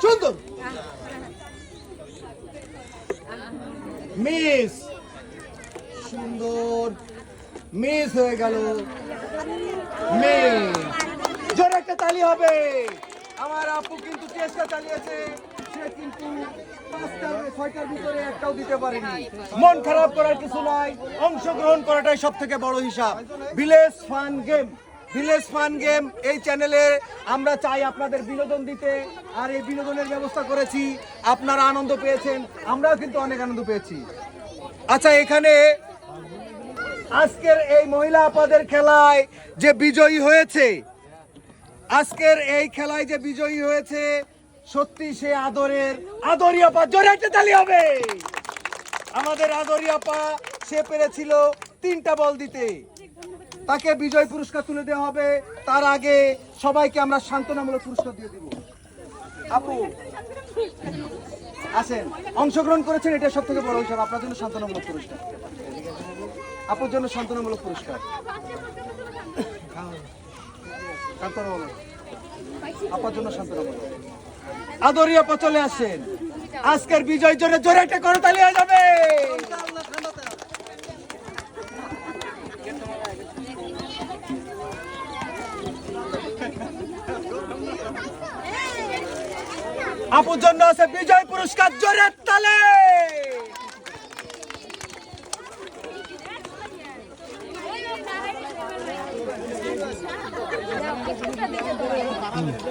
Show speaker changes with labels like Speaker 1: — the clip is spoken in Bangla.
Speaker 1: সুন্দর মিস, সুন্দর মিস হয়ে গেল। মিস, জোরে একটা তালি হবে। আমার আপু কিন্তু চেষ্টা চালিয়েছে, সে কিন্তু 5-6টার ভিতরে একটাও দিতে পারেনি। মন খারাপ করার কিছু নাই, অংশগ্রহণ করাটাই সব থেকে বড় হিসাব। Village fun game, village fun game এই চ্যানেলে আমরা চাই আপনাদের বিনোদন দিতে, আর এই বিনোদনের ব্যবস্থা করেছি। আপনারা আনন্দ পেয়েছেন, আমরাও কিন্তু অনেক আনন্দ পেয়েছি। আচ্ছা, এখানে আজকের এই মহিলা আপাদের খেলায় যে বিজয়ী হয়েছে, আজকের এই খেলায় যে বিজয়ী হয়েছে, সত্যি সে আদরি আপা, জোরে একটা তালি হবে। আমাদের আদরি আপা, সে পেরেছিল 3টা বল দিতে, তাকে বিজয় পুরস্কার তুলে দেওয়া হবে। তার আগে সবাইকে আমরা সান্ত্বনামূলক পুরস্কার দিয়ে দিব। আপু আসেন, অংশগ্রহণ করেছেন, এটা সব থেকে বড় হিসাব। আপনার জন্য সান্ত্বনামূলক পুরস্কার, আপুর জন্য সান্ত্বনামূলক পুরস্কার। সান্ত্বনামূলক, আপনার জন্য সান্ত্বনামূলক। আদরি আপা চলে আসেন, আজকের বিজয় জন্য জোরে একটা করতালি হয়ে যাবে। আপুর জন্য আছে বিজয় পুরস্কার, জোরে